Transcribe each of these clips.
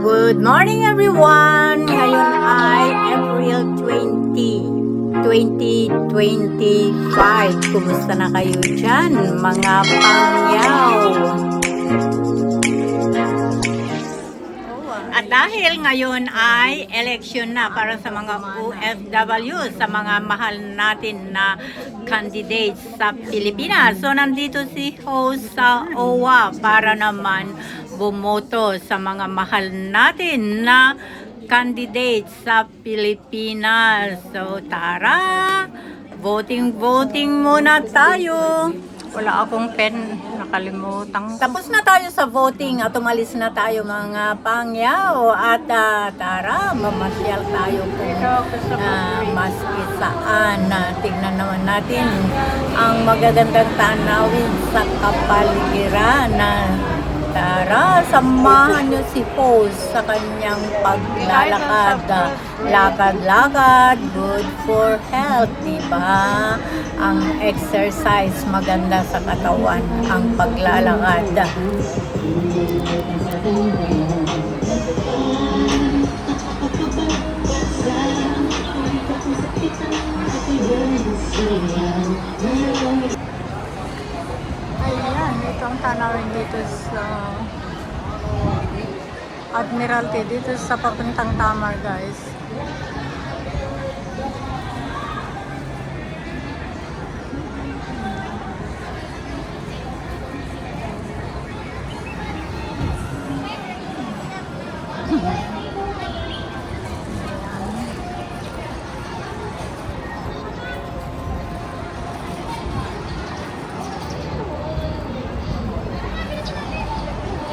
Good morning everyone! Ngayon ay April 20, 2025. Kumusta na kayo dyan, mga pangyaw? At dahil ngayon ay election na para sa mga OFW, sa mga mahal natin na candidates sa Pilipinas. So nandito si host sa OWA para naman bumoto sa mga mahal natin na candidates sa Pilipinas. So tara, voting muna tayo. Wala akong pen, nakalimutan. Tapos na tayo sa voting at umalis na tayo mga pangyaw. At tara, mamasyal tayo kung maski saan. Tignan naman natin ang magagandang tanawin sa kapaligiran. Tara, samahan nyo si Pose sa kanyang paglalakad. Lakad-lakad, good for health, diba? Ang exercise, maganda sa katawan, ang paglalakad. Ayan, ito ang tanawin dito sa Admiralty, dito sa papuntang Tamar, guys.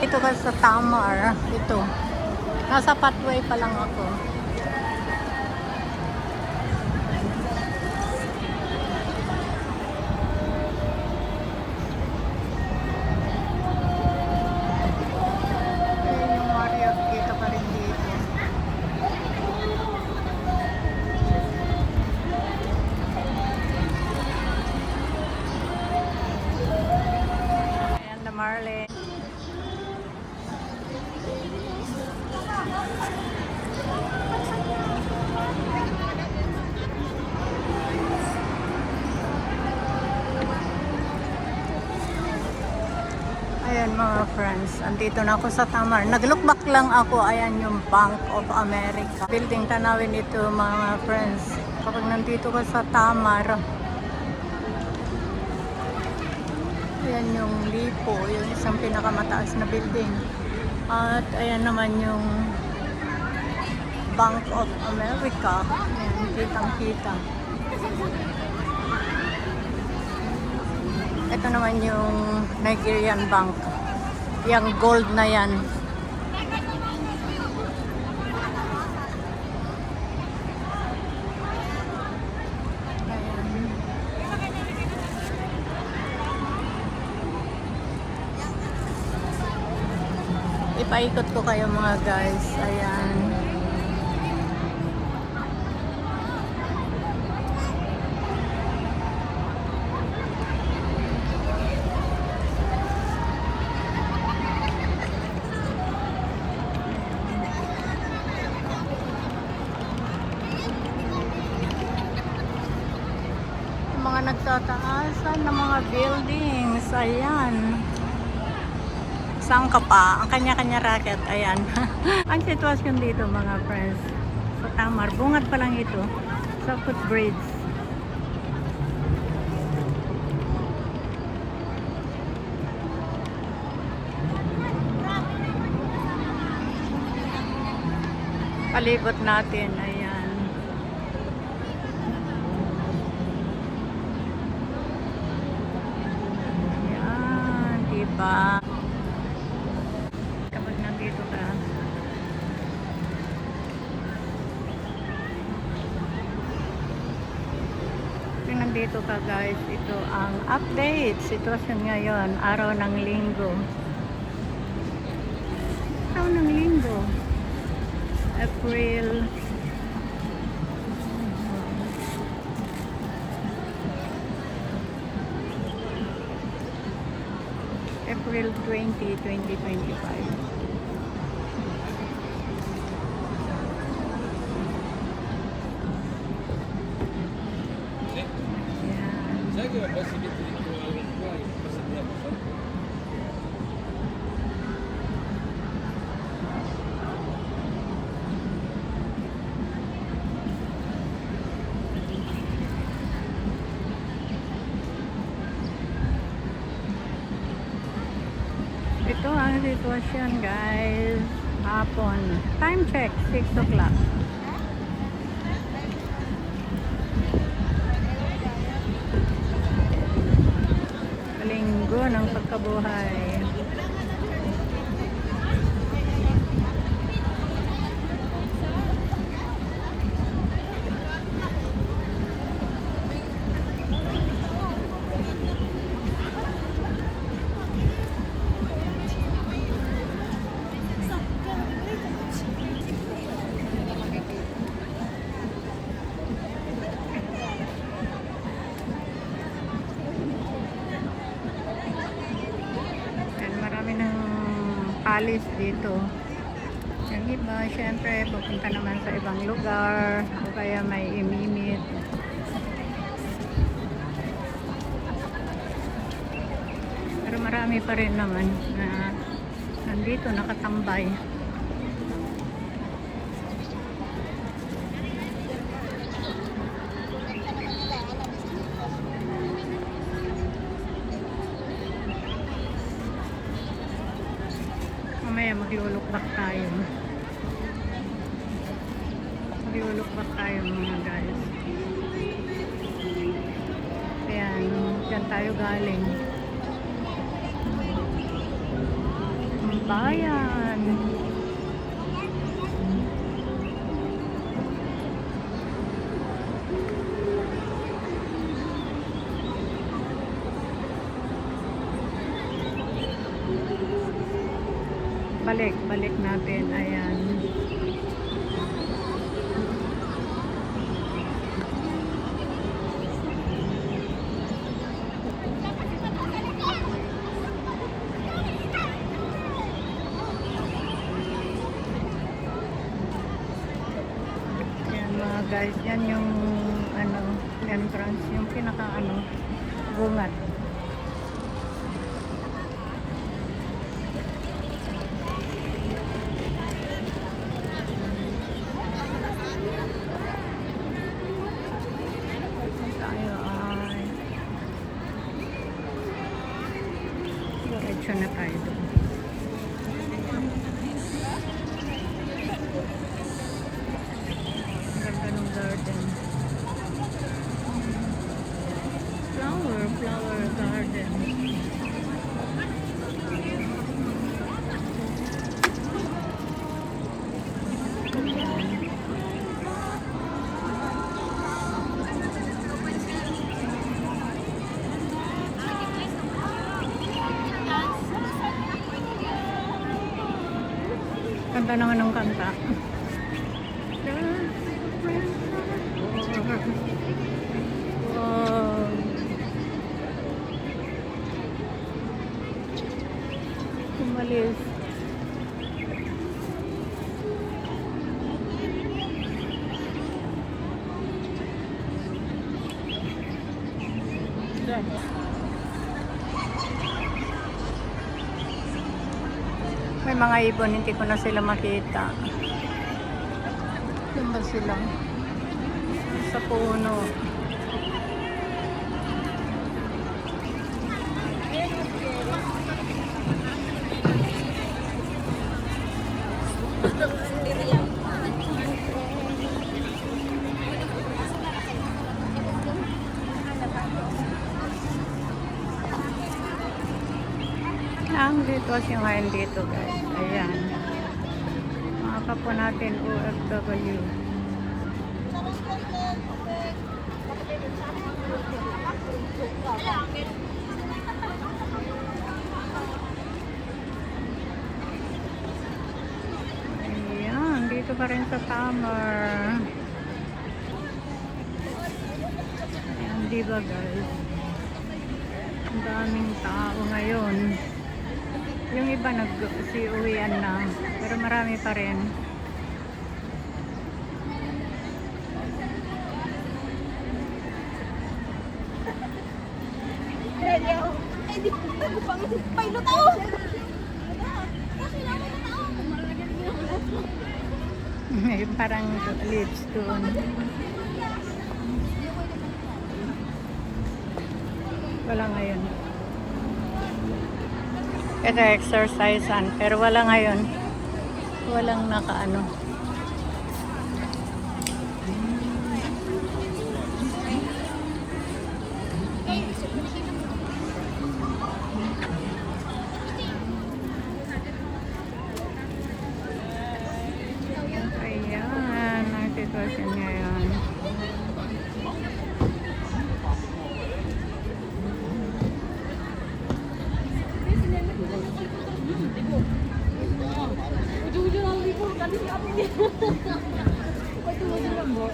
Ito ka sa Tamar, ito. Nasa pathway pa lang ako. Ayan yung Marriott, kita pa rin dito. Ayan na Marlene. Ayan mga friends, andito na ako sa Tamar. Nag-look back lang ako, ayan yung Bank of America. Building tanawin ito mga friends. Kapag nandito ka sa Tamar, ayan yung Lipo, yung isang pinakamataas na building. At ayan naman yung Bank of America. Ayan, kitang-kita. Ito naman yung Nigerian Bank. Yung gold na yan. Ayan. Ipaikot ko kayo mga guys. Ayan. Mga nagtataasan ng mga buildings. Ayan. Saan ka pa? Ang kanya-kanya racket. Ayan. Ang sitwasyon dito mga friends. Sa Tamar. Bungad pa lang ito. Sa footbridge. Palibot natin. Ayan. Diba? Kapag nandito ka, nandito ka guys, ito ang update sitwasyon ngayon, araw ng linggo. April April 20, 2025. Ito ang sitwasyon guys. Hapon. Time check. 6 o'clock. Linggo ng pagkabuhay. Alis dito. Yung iba, syempre, pupunta naman sa ibang lugar o kaya may imimit. Pero marami pa rin naman na nandito nakatambay. Mamaya maglulukbak tayo. Maglulukbak tayo mga guys. Ayan, dyan tayo galing. Ang bayan. Balik natin. Ayan. Ayan mga guys, yan yung entrance, yung pinaka bungat. Diretso na tayo doon. Ganda ng garden. Flower garden. Kanta naman ng kanta. Wow. Umalis. May mga ibon, hindi ko na sila makita. Yan ba sila? Sa puno. Ang dito siya ngayon dito guys. Ayan. Mga kapo natin OFW. Ayan. Dito pa rin sa summer. Ayan. Diba guys? Ang daming tao ngayon. Yung iba nag-uwian na, pero marami pa rin. Pilot ako! May parang lips doon. Wala ngayon. Ito exercisean, pero wala ngayon. Walang nakaano. Ayan, ang sitwasyon ngayon. Ujung-ujung lang libur kali si Abi niya. Ujung-ujung lang mo.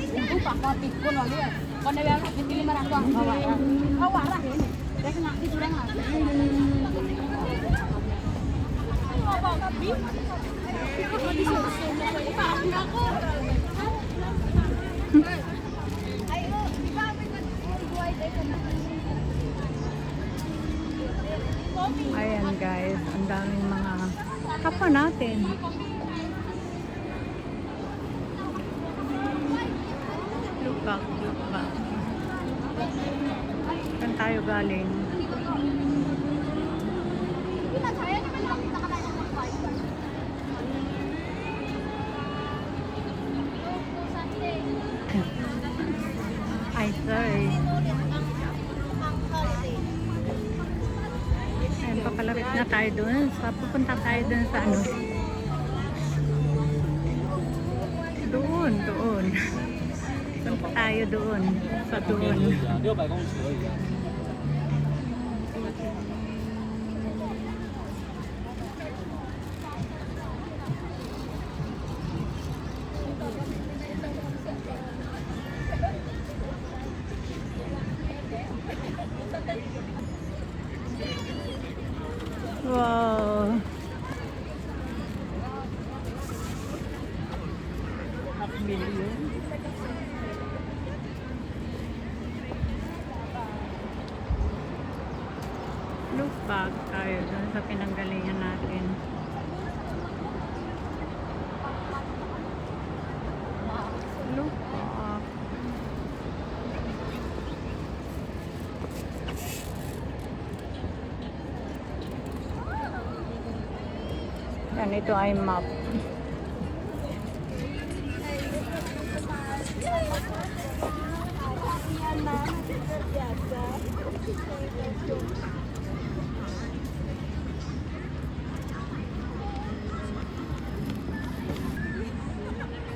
Itu pak kotik pun lagi ya. Kono yang kecil marah tuang bawa ya. Bawa lah ini. Dia kena di sureng lah. Ayan guys, ang daming mga kapwa natin. Look back, look back. Saan tayo galing? Ay, sorry. Ayun, papalapit na tayo dun. Pupunta tayo dun sa ano. Doon, doon. Punta tayo doon. Sa doon. 600公尺而已啊。 Wow. Look back tayo dun sa pinanggalingan natin. Look back. Yan, ito ay map.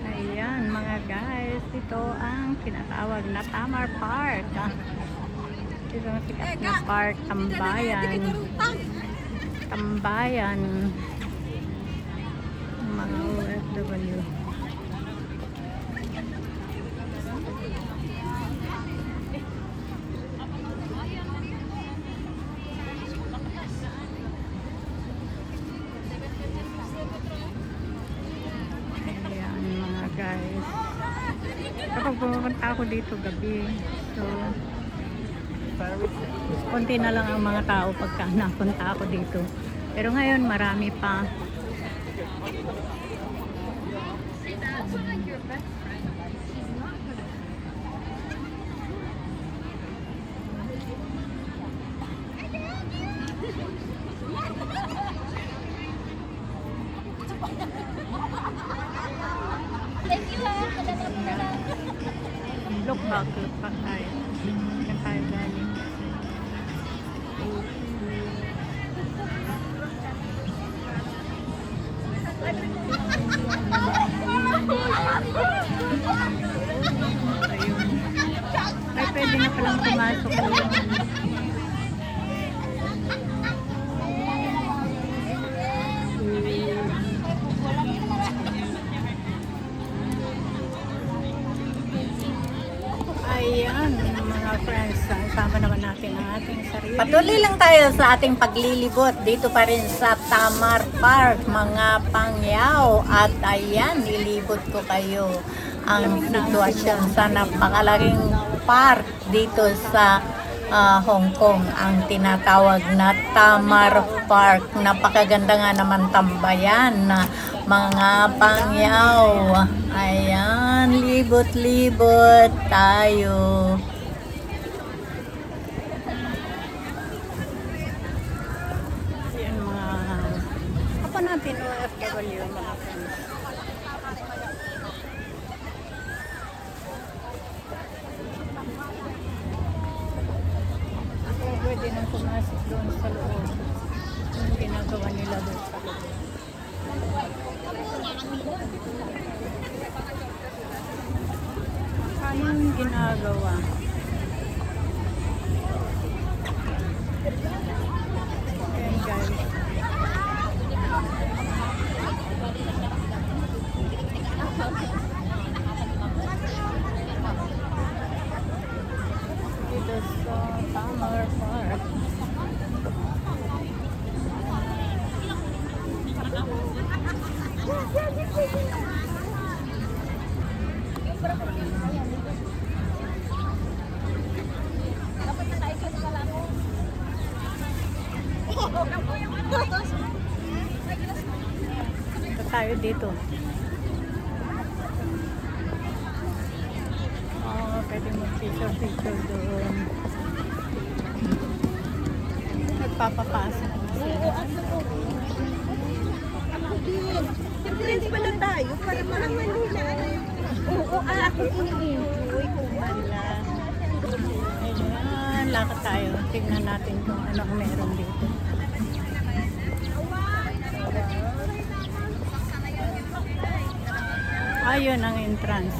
Ayan mga guys, ito ang tinatawag na Tamar Park. Ito ang sikat na park, tambayan. Tambayan. Mga OFW. Ayan mga guys. Kapag pumunta ako dito gabi, so konti na lang ang mga tao pagka napunta ako dito. Pero ngayon marami pa. Look back tayo. Saan tayo galing? Ayun. Ay, pwede na palang pumasok doon. Ayan, mga friends, sama naman natin ang ating sarili. Patuloy lang tayo sa ating paglilibot dito pa rin sa Tamar Park, mga pangyaw. At ayan, nilibot ko kayo ang sitwasyon sa napakalaking park dito sa Hong Kong, ang tinatawag na Tamar Park. Napakaganda nga naman tambayan na mga pangyaw. Ayan, libot-libot tayo. Ayan mga apa natin OFW mga friends. Pwede nang pumasok doon sa loob. Yung ginagawa nila doon sa loob. Anong ginagawa? Ayan guys. Dito sa Tamar Park. Ito tayo dito. Pwede mag-picture doon. Nagpapapasok. Friends pala tayo para Manila. Oo, ako ini-enjoy kung wala. Ayan, lakad tayo. Tingnan natin kung ano ang meron dito. Ayun ang entrance.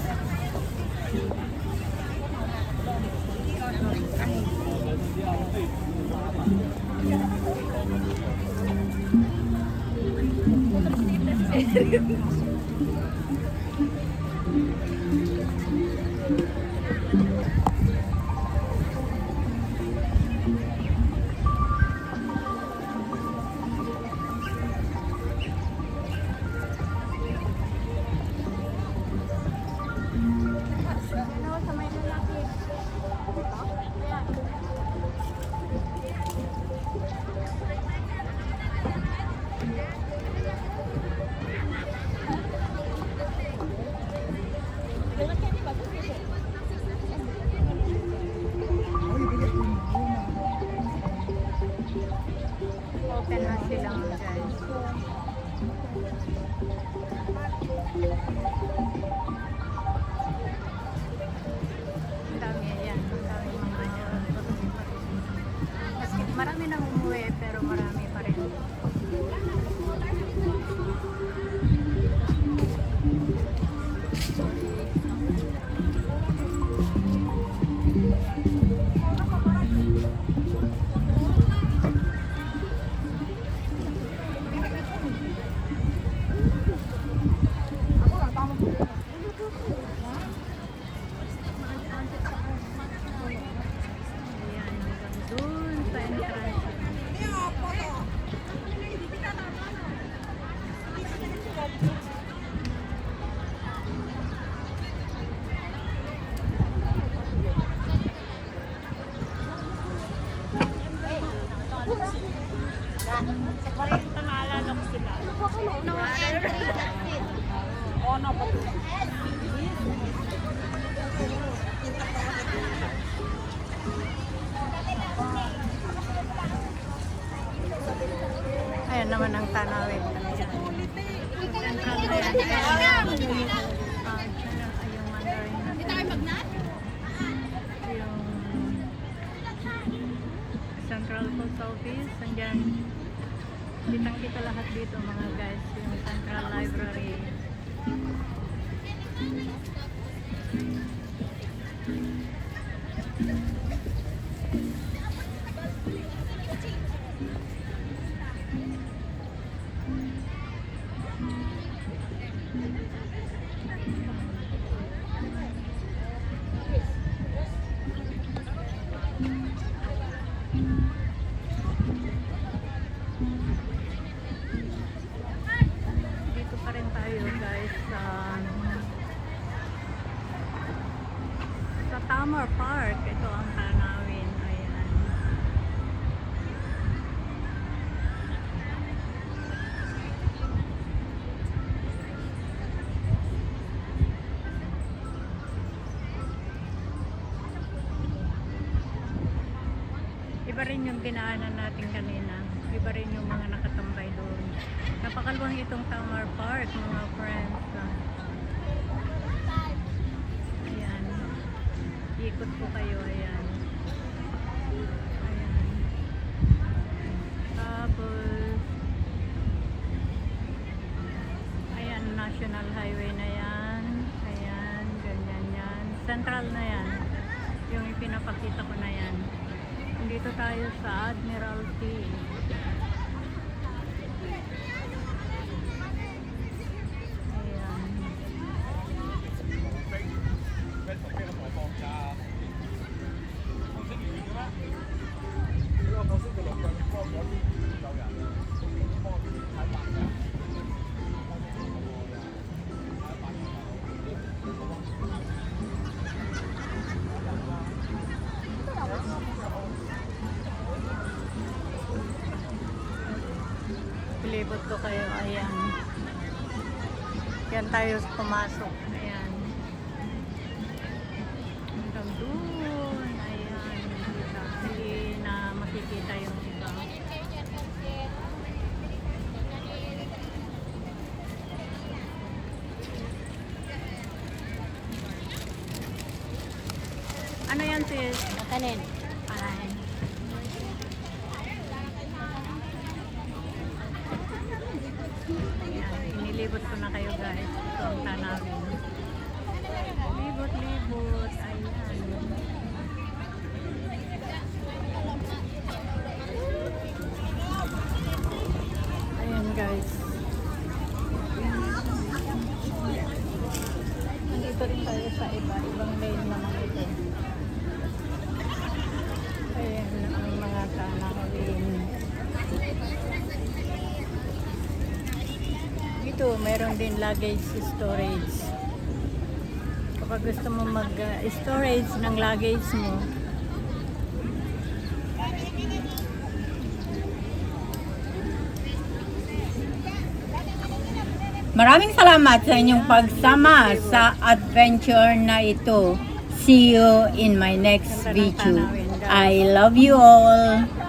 Open na sila guys. Ang dami yan. Ang dami mga maski marami nang umuwi pero marami pa rin. Ayan, hanggang dun sa entrance. Ayan naman ang tanawin. Central na yan. Yung Mandarin. Hindi tayo magnat? Yung Central Post Office. Andyan. Kitang-kita lahat dito mga guys. Yung Central Library. Dito pa rin tayo guys sa Tamar Park. Ito ang tanawin. Ayan. rin yung dinaanan natin kanina. Iba rin yung mga nakatambay doon. Napakaluwang itong Tamar Park, mga friends. Ayan. Ikot po kayo. Ayan. Ayan. Tapos, ayan, National Highway na yan. Ayan, ganyan yan. Central na yan. Yung ipinapakita ko na yan. Dito tayo sa Admiralty. Ayan. Pilibot ko kayo. Ayan. Yan tayo pumasok. Ayan. Hanggang doon. Ayan. Hindi na makikita yung iba. Ano yan sis? Makanin. Ayan. Ayan, inilibot ko na kayo guys. Ito ang tanawin. Libot. Ayan. Ayan guys. Nandito rin tayo sa ibang lane naman ito. Ayan ang mga tanawin. Dito, meron din luggage storage. Kapag gusto mo mag-storage ng luggage mo, maraming salamat sa inyong pagsama sa adventure na ito. See you in my next video. I love you all.